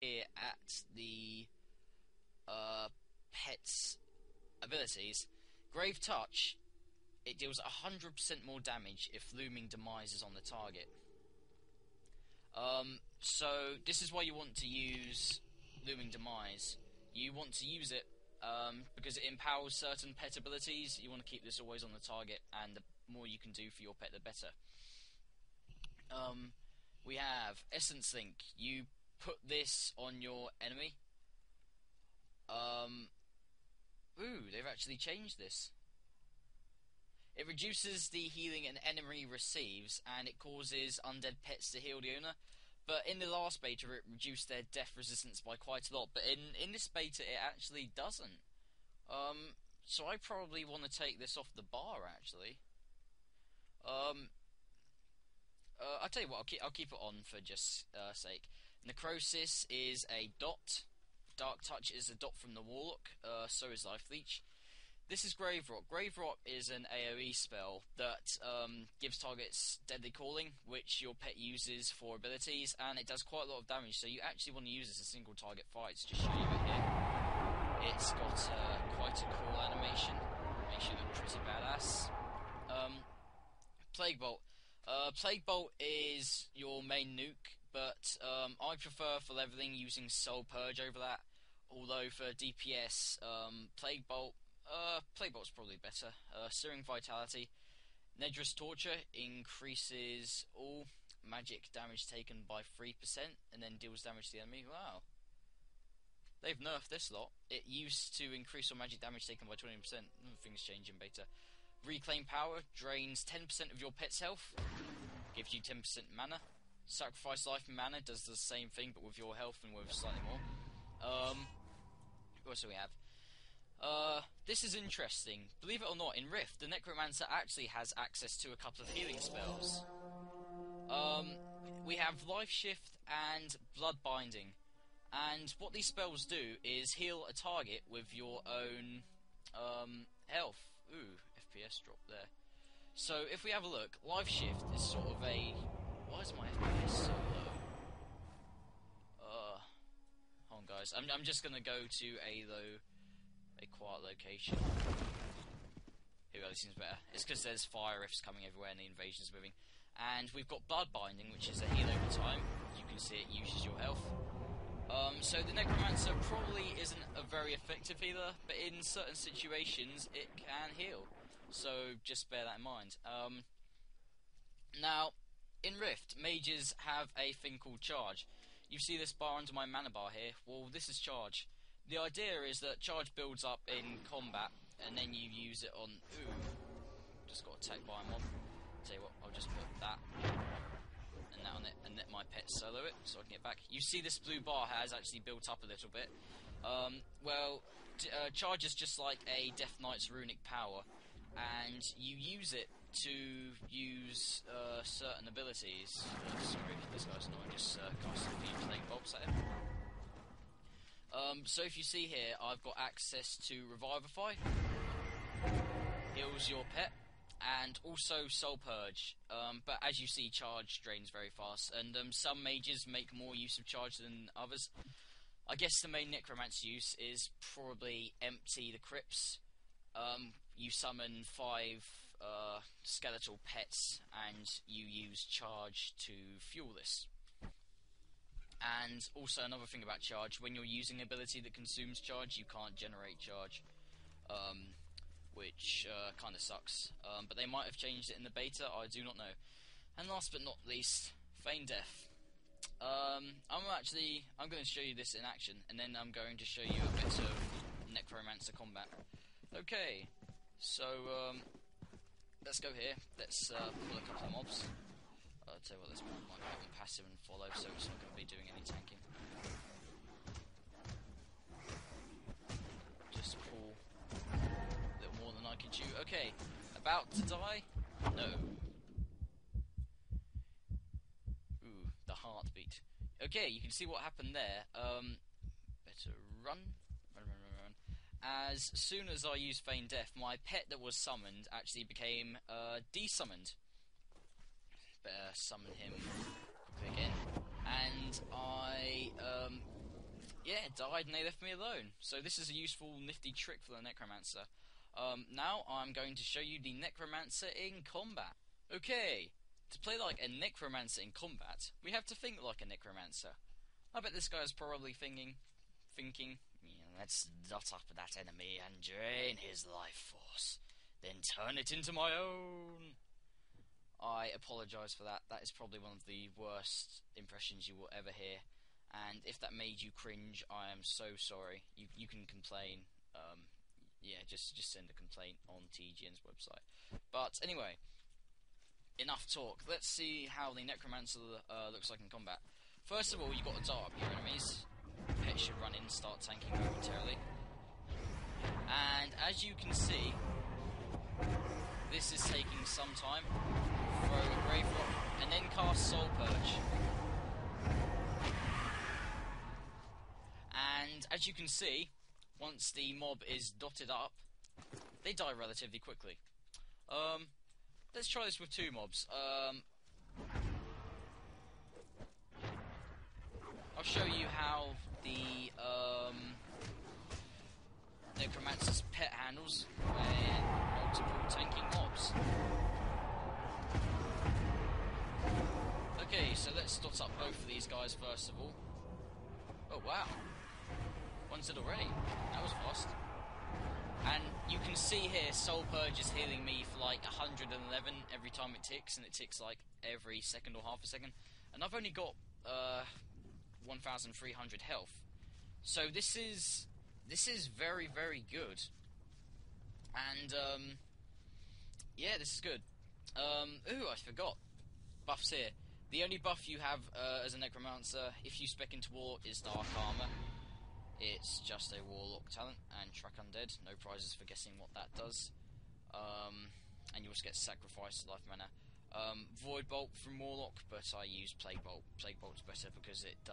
here at the pet's abilities. Grave Touch, it deals 100% more damage if Looming Demise is on the target. So this is why you want to use Looming Demise. You want to use it because it empowers certain pet abilities. You want to keep this always on the target, and the more you can do for your pet, the better. We have Essence Link. You put this on your enemy. Ooh, they've actually changed this. It reduces the healing an enemy receives, and it causes undead pets to heal the owner. But in the last beta, it reduced their death resistance by quite a lot. But in this beta, it actually doesn't. So I probably want to take this off the bar, actually. I'll tell you what, I'll keep it on for just sake. Necrosis is a dot. Dark Touch is a dot from the Warlock. So is Life Leech. This is Grave Rock. Grave Rock is an AoE spell that gives targets Deadly Calling, which your pet uses for abilities, and it does quite a lot of damage, so you actually want to use this in single target fights. Just show you it here. It's got quite a cool animation. Makes you look pretty badass. Plague Bolt. Plague Bolt is your main nuke, but I prefer for leveling using Soul Purge over that. Although for DPS, Plague Bolt's probably better. Searing Vitality. Nedrous Torture increases all magic damage taken by 3% and then deals damage to the enemy. Wow. They've nerfed this lot. It used to increase all magic damage taken by 20%. Things change in beta. Reclaim Power drains 10% of your pet's health. Gives you 10% mana. Sacrifice Life and Mana does the same thing but with your health and with slightly more. What else do we have? This is interesting. Believe it or not, in Rift, the Necromancer actually has access to a couple of healing spells. We have Life Shift and Blood Binding. And what these spells do is heal a target with your own health. Ooh, FPS drop there. So if we have a look, Life Shift is sort of a... Why is my FPS so low? Hold on guys, I'm just gonna go to a quiet location. Here we go, this seems better. It's because there's fire rifts coming everywhere and the invasion's moving. And we've got Blood Binding, which is a heal over time. You can see it uses your health. So the Necromancer probably isn't a very effective healer, but in certain situations it can heal. So just bear that in mind. Now, in Rift, mages have a thing called Charge. You see this bar under my mana bar here? Well, this is Charge. The idea is that Charge builds up in combat, and then you use it on... Ooh, just got attacked by a mob. Tell you what, I'll just put that and that on it, and let my pet solo it, so I can get back. You see this blue bar has actually built up a little bit. Charge is just like a Death Knight's runic power, and you use it to use certain abilities. Sorry, this guy's annoying, just casting a few plague bolts at him. So if you see here, I've got access to Revivify, heals your pet, and also Soul Purge. But as you see, Charge drains very fast, and some mages make more use of Charge than others. I guess the main Necromancer use is probably empty the crypts. You summon 5 skeletal pets, and you use Charge to fuel this. And also another thing about Charge, when you're using an ability that consumes Charge, you can't generate Charge, which kind of sucks. But they might have changed it in the beta, I do not know. And last but not least, Feign Death. I'm going to show you this in action, and then I'm going to show you a bit of Necromancer combat. Okay, so let's go here. Let's pull a couple of mobs. I'll tell you what, this one might be on passive and follow, so it's not going to be doing any tanking. Just pull a little more than I can chew. Okay, about to die? No. Ooh, the heartbeat. Okay, you can see what happened there. Better run. Run. As soon as I used Feign Death, my pet that was summoned actually became desummoned. Better summon him quickly again. And I yeah, died and they left me alone. So this is a useful, nifty trick for the Necromancer. Now I'm going to show you the Necromancer in combat. Okay, to play like a Necromancer in combat, we have to think like a Necromancer. I bet this guy's probably thinking, yeah, let's dot up that enemy and drain his life force, then turn it into my own. I apologise for that. That is probably one of the worst impressions you will ever hear. And if that made you cringe, I am so sorry. You can complain. Yeah, just send a complaint on TGN's website. But anyway, enough talk. Let's see how the Necromancer looks like in combat. First of all, you've got to dart up your enemies. Pets should run in and start tanking momentarily. And as you can see, this is taking some time. Throw a Grave Rock, and then cast Soul Purge. And as you can see, once the mob is dotted up, they die relatively quickly. Let's try this with two mobs. I'll show you how the Necromancer's pet handles when multiple tanking mobs. Okay, so let's dot up both of these guys first of all. Oh wow, one's dead already. That was fast. And you can see here, Soul Purge is healing me for like 111 every time it ticks, and it ticks like every second or half a second. And I've only got 1,300 health, so this is very, very good. And yeah, this is good. Ooh, I forgot buffs here. The only buff you have as a Necromancer, if you spec into Warlock, is Dark Armor. It's just a Warlock talent, and Track Undead. No prizes for guessing what that does. And you also get Sacrifice Life Mana. Void Bolt from Warlock, but I use Plague Bolt. Plague Bolt's better because it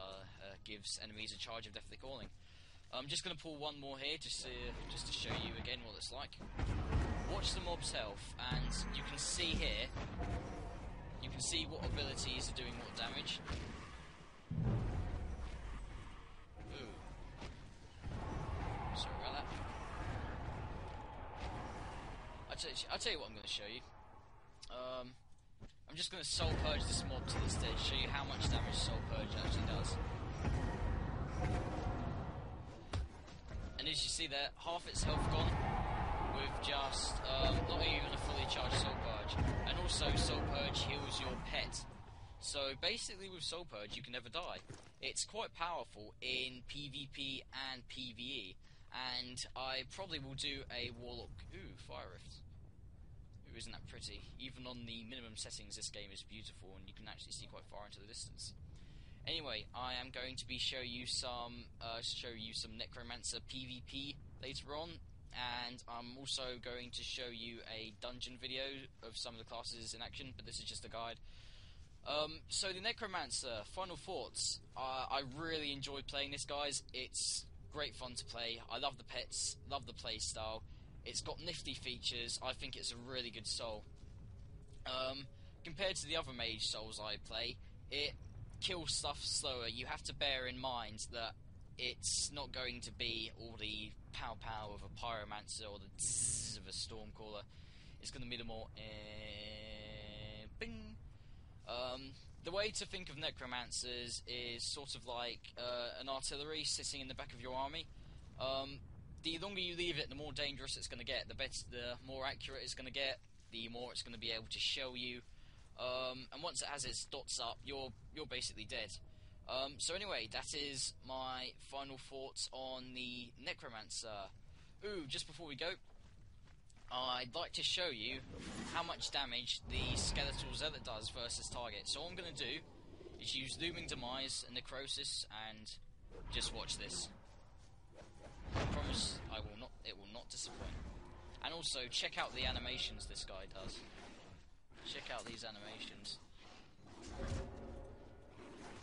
gives enemies a charge of Deathly Calling. I'm just going to pull one more here, just to show you again what it's like. Watch the mob's health, and you can see here, you can see what abilities are doing what damage. Ooh. Sorry about that. I'll tell you what I'm going to show you. I'm just going to Soul Purge this mob to this stage, show you how much damage Soul Purge actually does. And as you see there, half its health gone with just not even a fully charged Soul Purge. And also Soul Purge heals your pet. So basically with Soul Purge you can never die. It's quite powerful in PvP and PvE. And I probably will do a Warlock... Ooh, Fire Rift. Ooh, isn't that pretty? Even on the minimum settings this game is beautiful and you can actually see quite far into the distance. Anyway, I am going to be show you some Necromancer PvP later on, and I'm also going to show you a dungeon video of some of the classes in action, but this is just a guide. So the Necromancer, final thoughts. I really enjoyed playing this, guys. It's great fun to play. I love the pets, love the play style. It's got nifty features. I think it's a really good soul. Compared to the other Mage souls I play, it kill stuff slower. You have to bear in mind that it's not going to be all the pow of a Pyromancer or the zzz of a Stormcaller. It's going to be the more bing. The way to think of Necromancers is sort of like an artillery sitting in the back of your army. The longer you leave it, the more dangerous it's going to get. The more accurate it's going to get. The more it's going to be able to shell you. And once it has its dots up, you're basically dead. So anyway, that is my final thoughts on the Necromancer. Ooh, just before we go, I'd like to show you how much damage the Skeletal Zealot does versus target. So all I'm going to do is use Looming Demise and Necrosis, and just watch this. I promise it will not disappoint. And also, check out the animations this guy does. Check out these animations.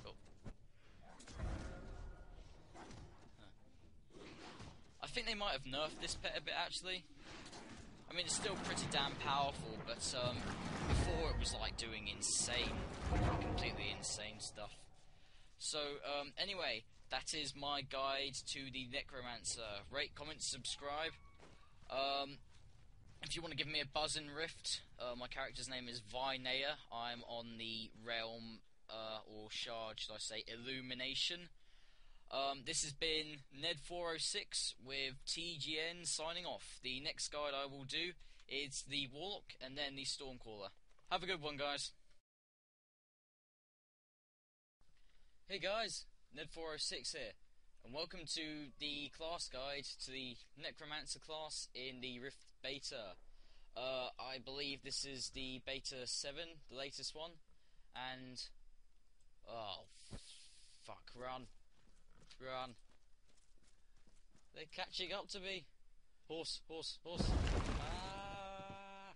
Oh. I think they might have nerfed this pet a bit, actually. I mean, it's still pretty damn powerful, but before it was like doing completely insane stuff. So, anyway, that is my guide to the Necromancer. Rate, comment, subscribe. If you want to give me a buzz in Rift, my character's name is Vinea. I'm on the realm, or shard, should I say, Illumination. This has been Ned406 with TGN signing off. The next guide I will do is the Warlock and then the Stormcaller. Have a good one, guys. Hey guys, Ned406 here, and welcome to the class guide to the Necromancer class in the Rift Beta. I believe this is the Beta 7, the latest one, and... oh, fuck, run. Run. They're catching up to me. Horse, horse, horse. Ah!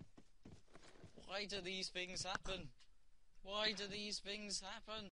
Why do these things happen? Why do these things happen?